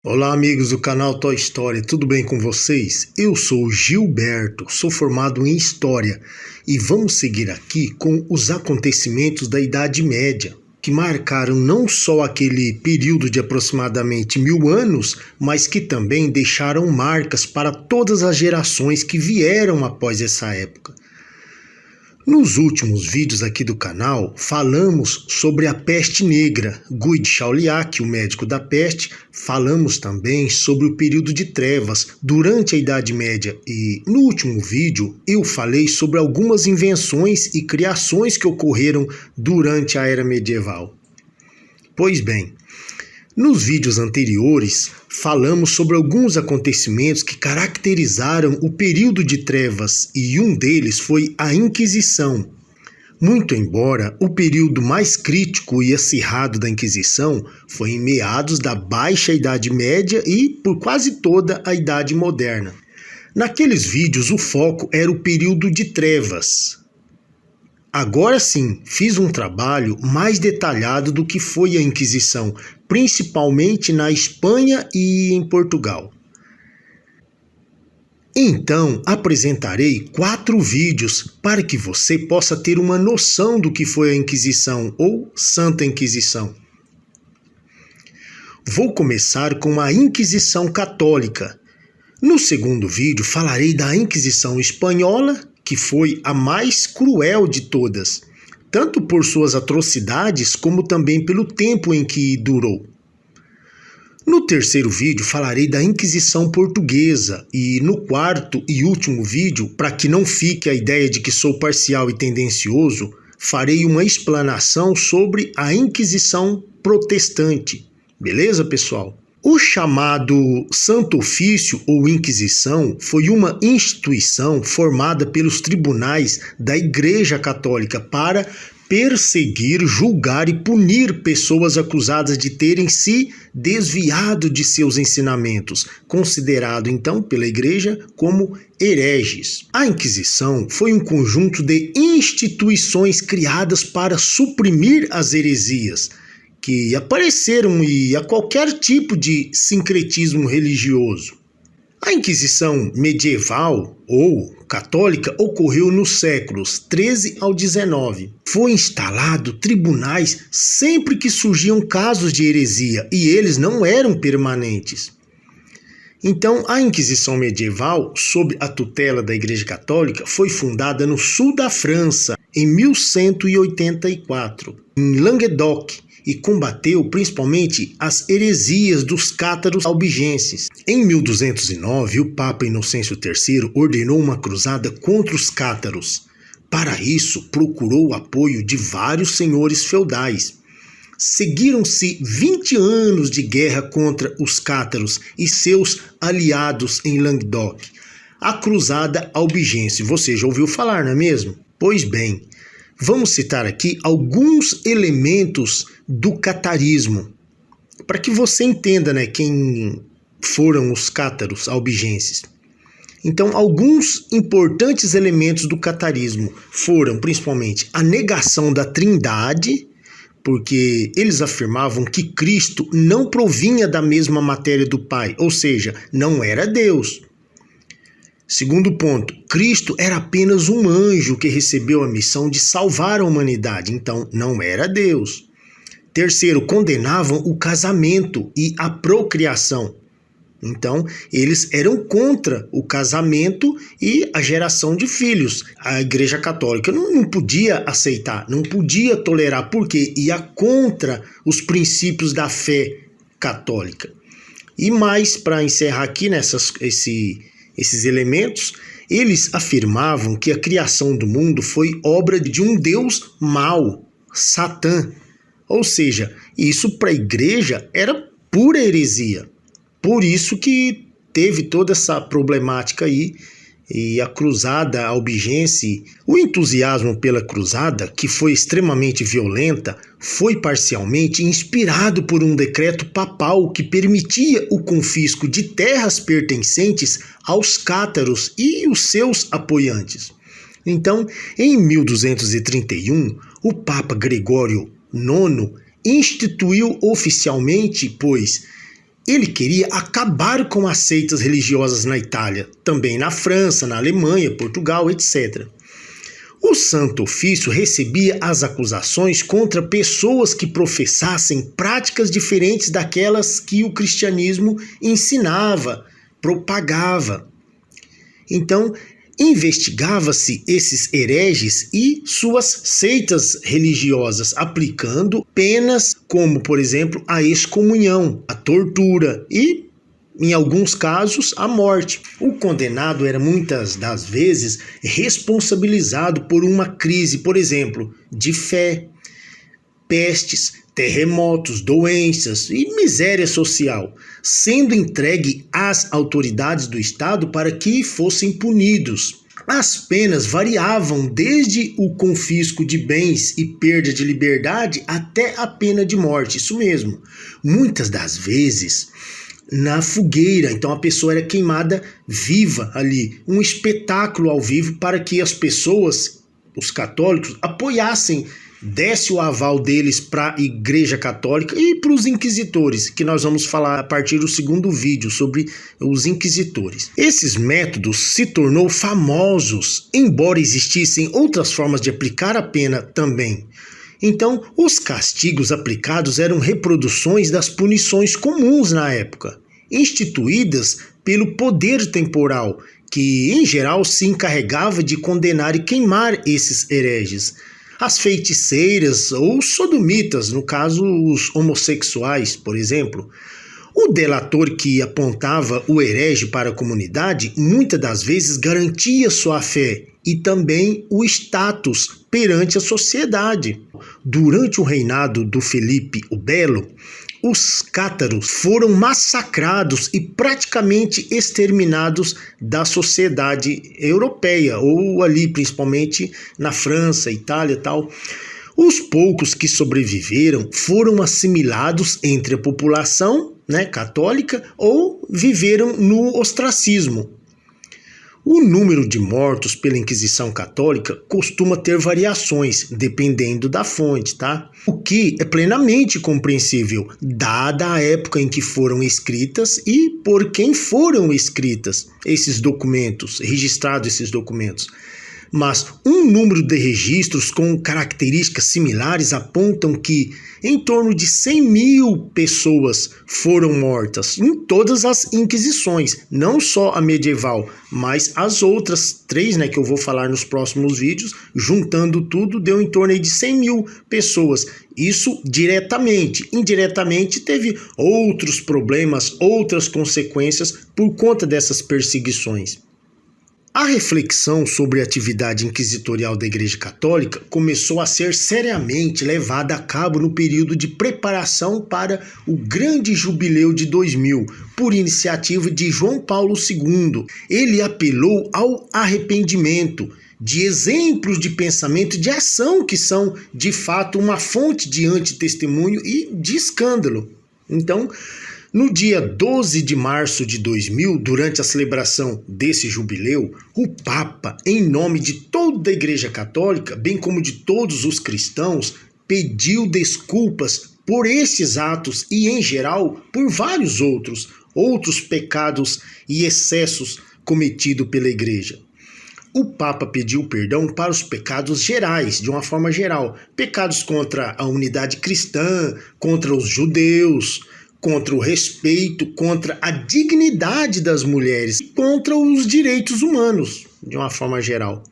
Olá amigos do canal Toy Story, tudo bem com vocês? Eu sou Gilberto, sou formado em História e vamos seguir aqui com os acontecimentos da Idade Média, que marcaram não só aquele período de aproximadamente 1000 anos, mas que também deixaram marcas para todas as gerações que vieram após essa época. Nos últimos vídeos aqui do canal, falamos sobre a peste negra, Guy de Chauliac, o médico da peste, falamos também sobre o período de trevas durante a Idade Média e, no último vídeo, eu falei sobre algumas invenções e criações que ocorreram durante a Era Medieval. Pois bem, nos vídeos anteriores, falamos sobre alguns acontecimentos que caracterizaram o período de trevas e um deles foi a Inquisição. Muito embora o período mais crítico e acirrado da Inquisição foi em meados da Baixa Idade Média e por quase toda a Idade Moderna. Naqueles vídeos o foco era o período de trevas. Agora sim, fiz um trabalho mais detalhado do que foi a Inquisição, principalmente na Espanha e em Portugal. Então, apresentarei 4 vídeos para que você possa ter uma noção do que foi a Inquisição ou Santa Inquisição. Vou começar com a Inquisição Católica. No segundo vídeo, falarei da Inquisição Espanhola, que foi a mais cruel de todas, tanto por suas atrocidades como também pelo tempo em que durou. No terceiro vídeo falarei da Inquisição Portuguesa e no quarto e último vídeo, para que não fique a ideia de que sou parcial e tendencioso, farei uma explanação sobre a Inquisição Protestante. Beleza, pessoal? O chamado Santo Ofício ou Inquisição foi uma instituição formada pelos tribunais da Igreja Católica para perseguir, julgar e punir pessoas acusadas de terem se desviado de seus ensinamentos, considerado então pela Igreja como hereges. A Inquisição foi um conjunto de instituições criadas para suprimir as heresias que apareceram e a qualquer tipo de sincretismo religioso. A Inquisição medieval ou católica ocorreu nos séculos 13 ao 19. Foi instalado tribunais sempre que surgiam casos de heresia e eles não eram permanentes. Então, a Inquisição medieval, sob a tutela da Igreja Católica, foi fundada no sul da França em 1184, em Languedoc, e combateu principalmente as heresias dos cátaros albigenses. Em 1209, o Papa Inocêncio III ordenou uma cruzada contra os cátaros. Para isso, procurou o apoio de vários senhores feudais. Seguiram-se 20 anos de guerra contra os cátaros e seus aliados em Languedoc. A cruzada albigense, você já ouviu falar, não é mesmo? Pois bem, vamos citar aqui alguns elementos do catarismo, para que você entenda, quem foram os cátaros albigenses. Então, alguns importantes elementos do catarismo foram, principalmente, a negação da Trindade, porque eles afirmavam que Cristo não provinha da mesma matéria do Pai, ou seja, não era Deus. Segundo ponto, Cristo era apenas um anjo que recebeu a missão de salvar a humanidade, então não era Deus. Terceiro, condenavam o casamento e a procriação. Então, eles eram contra o casamento e a geração de filhos. A Igreja Católica não podia aceitar, não podia tolerar, porque ia contra os princípios da fé católica. E mais, para encerrar aqui esses elementos, eles afirmavam que a criação do mundo foi obra de um Deus mau, Satã. Ou seja, isso para a igreja era pura heresia. Por isso que teve toda essa problemática aí e a cruzada albigense, o entusiasmo pela cruzada, que foi extremamente violenta, foi parcialmente inspirado por um decreto papal que permitia o confisco de terras pertencentes aos cátaros e os seus apoiantes. Então, em 1231, o Papa Gregório IX instituiu oficialmente, pois Ele queria acabar com as seitas religiosas na Itália, também na França, na Alemanha, Portugal, etc. O Santo Ofício recebia as acusações contra pessoas que professassem práticas diferentes daquelas que o cristianismo ensinava, propagava. Então, investigava-se esses hereges e suas seitas religiosas, aplicando penas como, por exemplo, a excomunhão, a tortura e, em alguns casos, a morte. O condenado era muitas das vezes responsabilizado por uma crise, por exemplo, de fé, pestes, terremotos, doenças e miséria social, sendo entregue às autoridades do Estado para que fossem punidos. As penas variavam desde o confisco de bens e perda de liberdade até a pena de morte, isso mesmo. Muitas das vezes na fogueira, então a pessoa era queimada viva ali, um espetáculo ao vivo para que as pessoas, os católicos, apoiassem, desse o aval deles para a Igreja Católica e para os inquisitores, que nós vamos falar a partir do segundo vídeo sobre os inquisitores. Esses métodos se tornou famosos, embora existissem outras formas de aplicar a pena também. Então, os castigos aplicados eram reproduções das punições comuns na época, instituídas pelo poder temporal, que em geral se encarregava de condenar e queimar esses hereges. As feiticeiras ou sodomitas, no caso os homossexuais, por exemplo. O delator que apontava o herege para a comunidade muitas das vezes garantia sua fé e também o status perante a sociedade. Durante o reinado do Felipe o Belo, os cátaros foram massacrados e praticamente exterminados da sociedade europeia, ou ali principalmente na França, Itália e tal. Os poucos que sobreviveram foram assimilados entre a população, católica, ou viveram no ostracismo. O número de mortos pela Inquisição Católica costuma ter variações, dependendo da fonte, tá? O que é plenamente compreensível, dada a época em que foram escritas e por quem foram escritas esses documentos, registrados esses documentos. Mas um número de registros com características similares apontam que em torno de 100 mil pessoas foram mortas em todas as inquisições, não só a medieval, mas as outras três, que eu vou falar nos próximos vídeos, juntando tudo, deu em torno de 100 mil pessoas. Isso diretamente. Indiretamente teve outros problemas, outras consequências por conta dessas perseguições. A reflexão sobre a atividade inquisitorial da Igreja Católica começou a ser seriamente levada a cabo no período de preparação para o grande jubileu de 2000, por iniciativa de João Paulo II. Ele apelou ao arrependimento, de exemplos de pensamento e de ação que são, de fato, uma fonte de antitestemunho e de escândalo. Então, no dia 12 de março de 2000, durante a celebração desse jubileu, o Papa, em nome de toda a Igreja Católica, bem como de todos os cristãos, pediu desculpas por esses atos e, em geral, por vários outros pecados e excessos cometidos pela Igreja. O Papa pediu perdão para os pecados gerais, de uma forma geral. Pecados contra a unidade cristã, contra os judeus, contra o respeito, contra a dignidade das mulheres, contra os direitos humanos, de uma forma geral.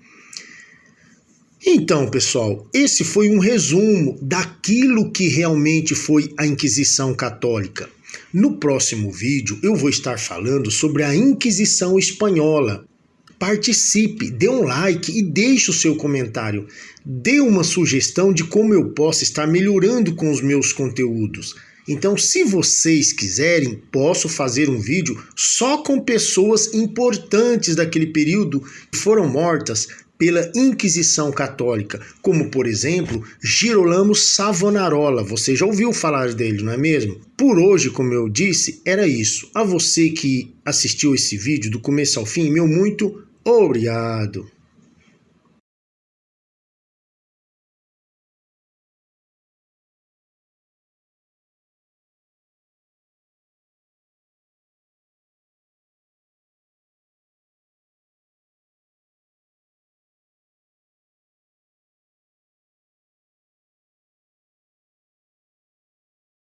Então, pessoal, esse foi um resumo daquilo que realmente foi a Inquisição Católica. No próximo vídeo, eu vou estar falando sobre a Inquisição Espanhola. Participe, dê um like e deixe o seu comentário. Dê uma sugestão de como eu posso estar melhorando com os meus conteúdos. Então, se vocês quiserem, posso fazer um vídeo só com pessoas importantes daquele período que foram mortas pela Inquisição Católica, como, por exemplo, Girolamo Savonarola. Você já ouviu falar dele, não é mesmo? Por hoje, como eu disse, era isso. A você que assistiu esse vídeo do começo ao fim, meu muito obrigado.